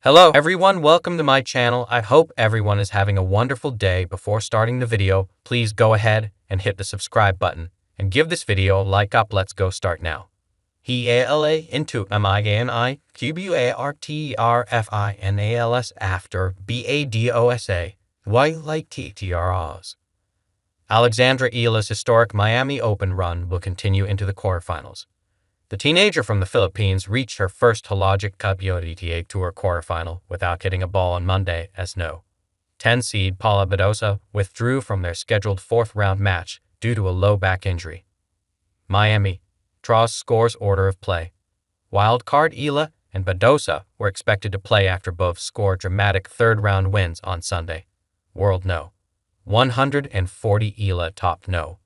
Hello everyone, welcome to my channel. I hope everyone is having a wonderful day. Before starting the video, please go ahead and hit the subscribe button and give this video a like up. Let's go start now. Eala into MIANI QBUARTERFINALS after BADOSA. Why like TTRs? Alexandra Eala's historic Miami Open run will continue into the quarterfinals. The teenager from the Philippines reached her first Hologic WTA Tour quarterfinal without hitting a ball on Monday as no. 10 seed Paula Badosa withdrew from their scheduled fourth-round match due to a low back injury. Miami draws scores order of play. Wildcard Eala and Badosa were expected to play after both scored dramatic third-round wins on Sunday. World no. 140 Eala topped no.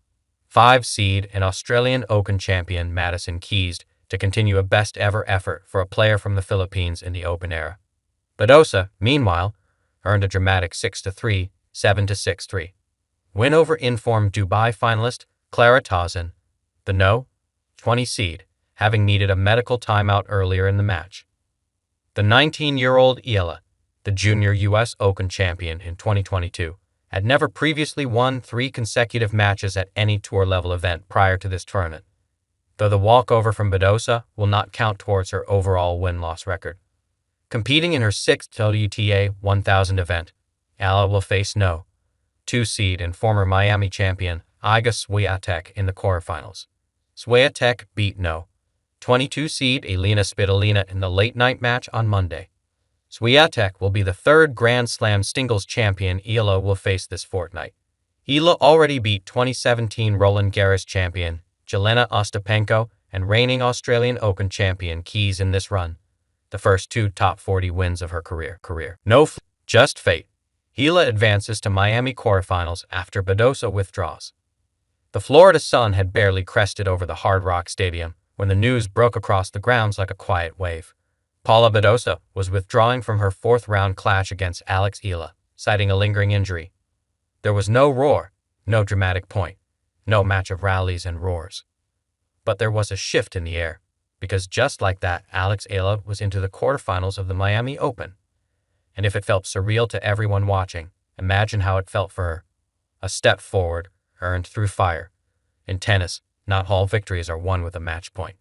5 seed and Australian Open champion Madison Keys to continue a best-ever effort for a player from the Philippines in the Open era. Badosa, meanwhile, earned a dramatic 6-3, 7-6-3 win over informed Dubai finalist Clara Tauson, the no. 20 seed, having needed a medical timeout earlier in the match. The 19-year-old Eala, the junior U.S. Open champion in 2022, had never previously won 3 consecutive matches at any tour-level event prior to this tournament, though the walkover from Badosa will not count towards her overall win-loss record. Competing in her 6th WTA 1000 event, Eala will face no. 2 seed and former Miami champion Iga Swiatek in the quarterfinals. Swiatek beat no. 22 seed Elina Svitolina in the late-night match on Monday. Swiatek will be the 3rd Grand Slam singles champion Eala will face this fortnight. Eala already beat 2017 Roland Garros champion Jelena Ostapenko and reigning Australian Open champion Keys in this run, the first 2 top 40 wins of her career. Just fate. Eala advances to Miami quarterfinals after Badosa withdraws. The Florida sun had barely crested over the Hard Rock Stadium when the news broke across the grounds like a quiet wave. Paula Badosa was withdrawing from her 4th-round clash against Alex Eala, citing a lingering injury. There was no roar, no dramatic point, no match of rallies and roars. But there was a shift in the air, because just like that, Alex Eala was into the quarterfinals of the Miami Open. And if it felt surreal to everyone watching, imagine how it felt for her. A step forward, earned through fire. In tennis, not all victories are won with a match point.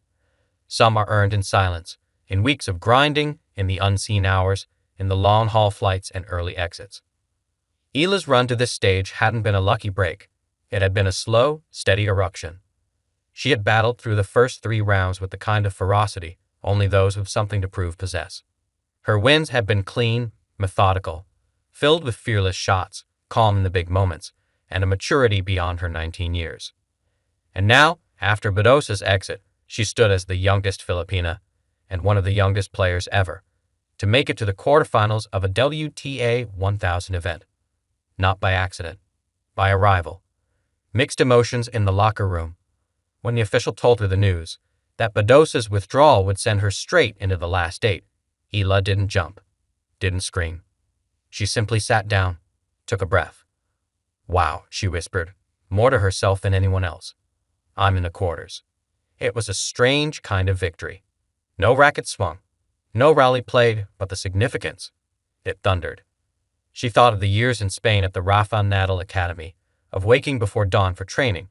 Some are earned in silence, in weeks of grinding, in the unseen hours, in the long-haul flights and early exits. Eala's run to this stage hadn't been a lucky break. It had been a slow, steady eruption. She had battled through the first 3 rounds with the kind of ferocity only those with something to prove possess. Her wins had been clean, methodical, filled with fearless shots, calm in the big moments, and a maturity beyond her 19 years. And now, after Badosa's exit, she stood as the youngest Filipina, and one of the youngest players ever, to make it to the quarterfinals of a WTA 1000 event. Not by accident, by arrival. Mixed emotions in the locker room when the official told her the news that Badosa's withdrawal would send her straight into the last 8. Eala didn't jump, didn't scream. She simply sat down, took a breath. "Wow," she whispered, more to herself than anyone else. "I'm in the quarters." It was a strange kind of victory. No racket swung, no rally played, but the significance. It thundered. She thought of the years in Spain at the Rafa Nadal Academy, of waking before dawn for training,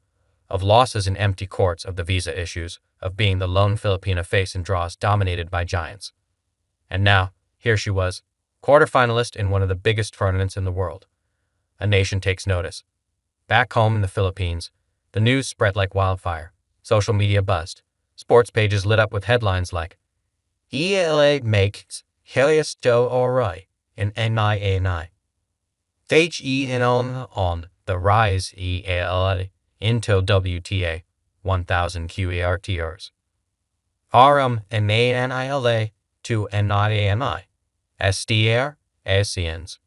of losses in empty courts, of the visa issues, of being the lone Filipina face in draws dominated by giants. And now, here she was, quarterfinalist in one of the biggest tournaments in the world. A nation takes notice. Back home in the Philippines, the news spread like wildfire. Social media buzzed. Sports pages lit up with headlines like, "Eala makes Heliasto Ori in NIANI. HEN on the rise Eala into WTA 1000 QERTRs. And ANILA to NIANI. SDR ASEANs."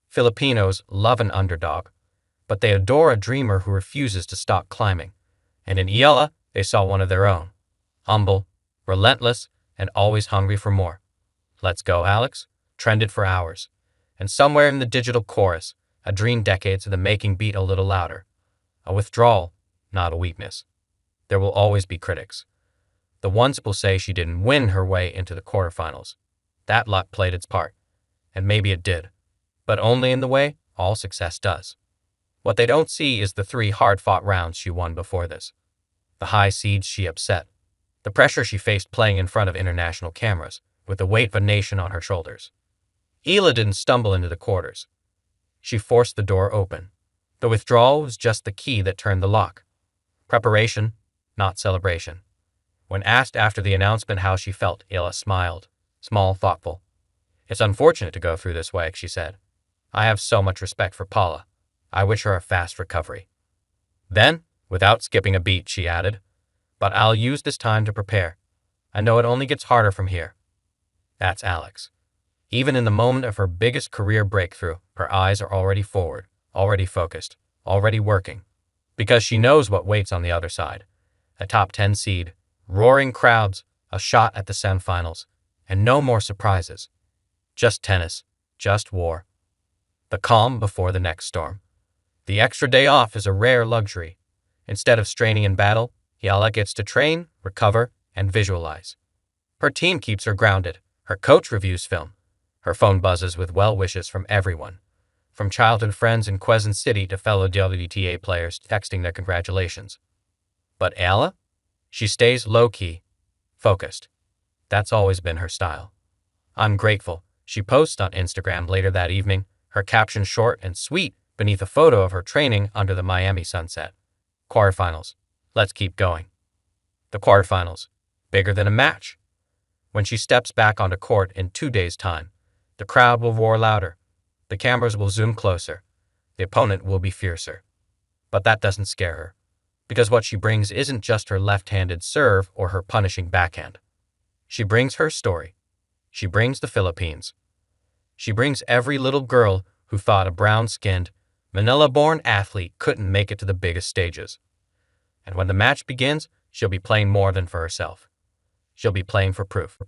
Filipinos love an underdog, but they adore a dreamer who refuses to stop climbing. And in Eala, they saw one of their own. Humble, relentless, and always hungry for more. "Let's go, Alex," trended for hours. And somewhere in the digital chorus, a dream decades of the making beat a little louder. A withdrawal, not a weakness. There will always be critics. The ones will say she didn't win her way into the quarterfinals. That luck played its part, and maybe it did, but only in the way all success does. What they don't see is the 3 hard-fought rounds she won before this, the high seeds she upset, the pressure she faced playing in front of international cameras, with the weight of a nation on her shoulders. Eala didn't stumble into the quarters. She forced the door open. The withdrawal was just the key that turned the lock. Preparation, not celebration. When asked after the announcement how she felt, Eala smiled, small, thoughtful. "It's unfortunate to go through this way," she said. "I have so much respect for Paula. I wish her a fast recovery." Then, without skipping a beat, she added, "But I'll use this time to prepare. I know it only gets harder from here." That's Alex. Even in the moment of her biggest career breakthrough, her eyes are already forward, already focused, already working. Because she knows what waits on the other side. A top 10 seed, roaring crowds, a shot at the semifinals, and no more surprises. Just tennis, just war. The calm before the next storm. The extra day off is a rare luxury. Instead of straining in battle, Eala gets to train, recover, and visualize. Her team keeps her grounded. Her coach reviews film. Her phone buzzes with well wishes from everyone, from childhood friends in Quezon City to fellow WTA players texting their congratulations. But Eala? She stays low-key, focused. That's always been her style. "I'm grateful," she posts on Instagram later that evening, her caption short and sweet beneath a photo of her training under the Miami sunset. Quarterfinals. Let's keep going. The quarterfinals. Bigger than a match. When she steps back onto court in 2 days' time, the crowd will roar louder. The cameras will zoom closer. The opponent will be fiercer. But that doesn't scare her, because what she brings isn't just her left-handed serve or her punishing backhand. She brings her story. She brings the Philippines. She brings every little girl who thought a brown-skinned, Manila-born athlete couldn't make it to the biggest stages. And when the match begins, she'll be playing more than for herself. She'll be playing for proof.